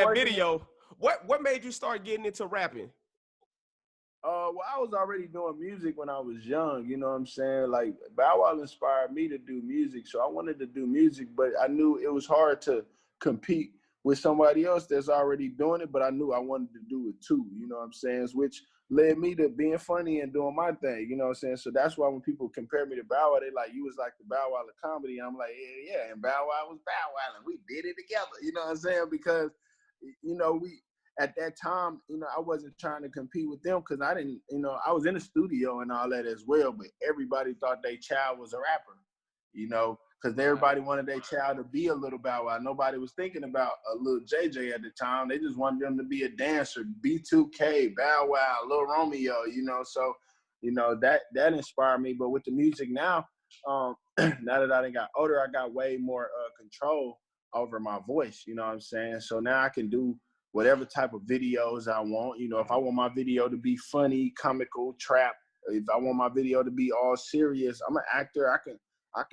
that video, what made you start getting into rapping? Well, I was already doing music when I was young, you know what I'm saying? Like, Bow Wow inspired me to do music, so I wanted to do music, but I knew it was hard to compete with somebody else that's already doing it, but I knew I wanted to do it too, you know what I'm saying? Which led me to being funny and doing my thing, you know what I'm saying? So that's why when people compare me to Bow Wow, they like, you was like the Bow Wow of comedy, and I'm like, yeah, and Bow Wow was Bow Wow, and we did it together, you know what I'm saying? Because, you know, at that time, you know, I wasn't trying to compete with them because I didn't, you know, I was in the studio and all that as well, but everybody thought their child was a rapper, you know, because everybody wanted their child to be a little Bow Wow. Nobody was thinking about a little JJ at the time. They just wanted them to be a dancer, B2K, Bow Wow, Lil Romeo, you know, so, you know, that inspired me. But with the music now, now that I done got older, I got way more control over my voice, you know what I'm saying? So now I can do whatever type of videos I want. You know, if I want my video to be funny, comical, trap, if I want my video to be all serious, I'm an actor. I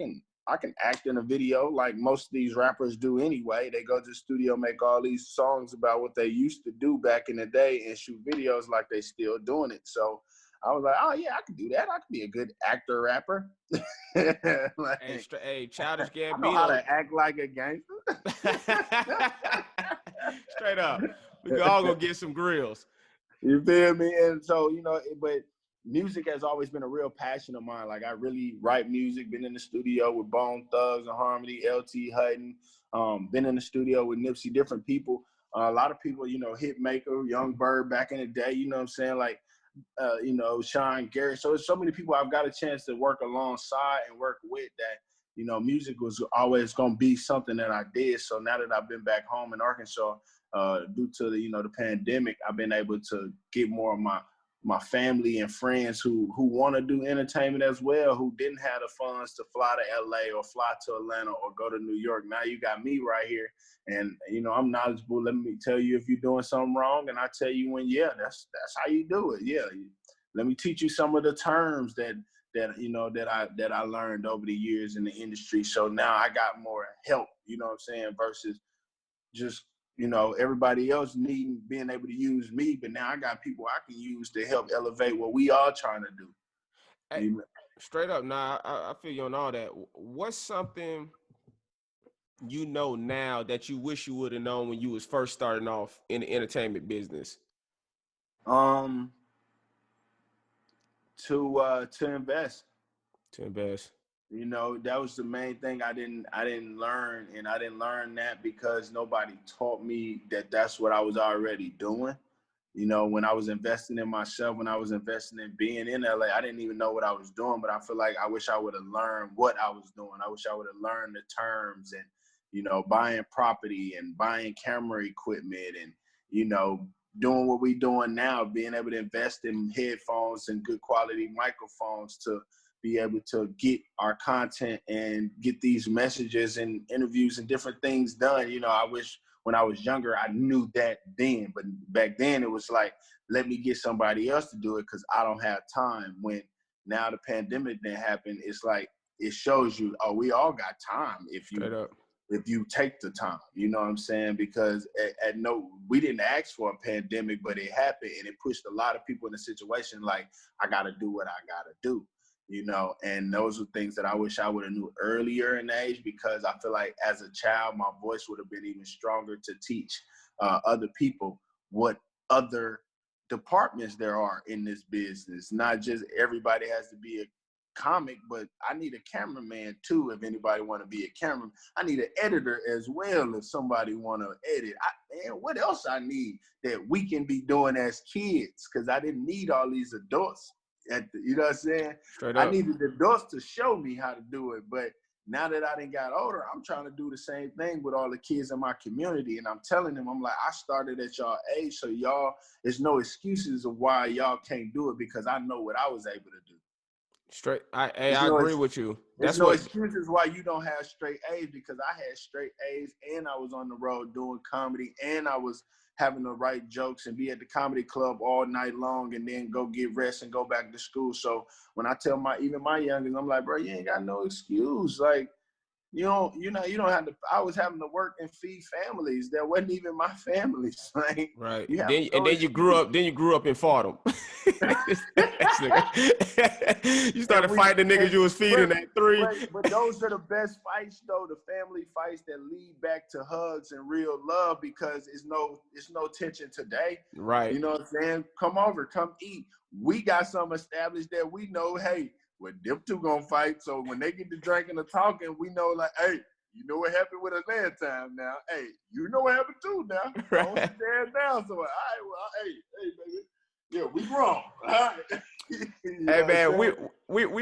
can act in a video like most of these rappers do anyway. They go to the studio, make all these songs about what they used to do back in the day and shoot videos like they still doing it. So I was like, oh yeah, I can do that. I can be a good actor rapper. Like, hey, Childish Gambino. I know how to act like a gangster. Straight up. We can all go get some grills. You feel me? And so, you know, but music has always been a real passion of mine. Like, I really write music, been in the studio with Bone Thugs and Harmony, LT Hutton, been in the studio with Nipsey, different people. A lot of people, you know, Hitmaker, Young Bird back in the day, you know what I'm saying? Like, you know, Sean Garrett. So there's so many people I've got a chance to work alongside and work with that, you know, music was always going to be something that I did. So now that I've been back home in Arkansas, due to the, you know, the pandemic, I've been able to get more of my family and friends who want to do entertainment as well, who didn't have the funds to fly to LA or fly to Atlanta or go to New York. Now you got me right here, and you know, I'm knowledgeable. Let me tell you if you're doing something wrong, and I tell you when, yeah, that's how you do it. Yeah, let me teach you some of the terms that you know that I learned over the years in the industry. So now I got more help, you know what I'm saying, versus just, you know, everybody else being able to use me, but now I got people I can use to help elevate what we all trying to do. Hey, straight up, nah, I feel you on all that. What's something you know now that you wish you would have known when you was first starting off in the entertainment business? To invest. To invest. You know, that was the main thing I didn't learn, and I didn't learn that because nobody taught me that that's what I was already doing. You know, when I was investing in myself, when I was investing in being in LA, I didn't even know what I was doing, but I feel like I wish I would have learned what I was doing. I wish I would have learned the terms and, you know, buying property and buying camera equipment and, you know, doing what we're doing now, being able to invest in headphones and good quality microphones to be able to get our content and get these messages and interviews and different things done. You know, I wish when I was younger, I knew that then, but back then it was like, let me get somebody else to do it because I don't have time. When now the pandemic didn't happen, it's like, it shows you, oh, we all got time if you take the time, you know what I'm saying? Because we didn't ask for a pandemic, but it happened and it pushed a lot of people in a situation like, I gotta do what I gotta do. You know, and those are things that I wish I would have knew earlier in age, because I feel like as a child, my voice would have been even stronger to teach other people what other departments there are in this business. Not just everybody has to be a comic, but I need a cameraman too if anybody want to be a cameraman. I need an editor as well if somebody want to edit. And what else I need that we can be doing as kids, because I didn't need all these adults. You know what I'm saying? I needed the adults to show me how to do it. But now that I done got older, I'm trying to do the same thing with all the kids in my community. And I'm telling them, I'm like, I started at y'all age, so y'all, there's no excuses of why y'all can't do it, because I know what I was able to do. I agree with you. There's no excuses why you don't have straight A's, because I had straight A's and I was on the road doing comedy and I was having to write jokes and be at the comedy club all night long and then go get rest and go back to school. So when I tell even my youngest, I'm like, bro, you ain't got no excuse. Like, you don't have to. I was having to work and feed families that wasn't even my families. Like, Right. you have Then no you grew excuse. up. Then you grew up and fought them. You started fighting the niggas you was feeding at 3. But those are the best fights, though. The family fights that lead back to hugs and real love, because it's no tension today. Right. You know what I'm saying? Come over, come eat. We got something established that we know. Hey, well, them two gonna fight. So when they get to drinking or talking, we know, like, hey, you know what happened with us last time. Now, hey, you know what happened too. Now, Right. don't sit there down. So, all right, well, hey, baby, yeah, we wrong. All right. Hey man, we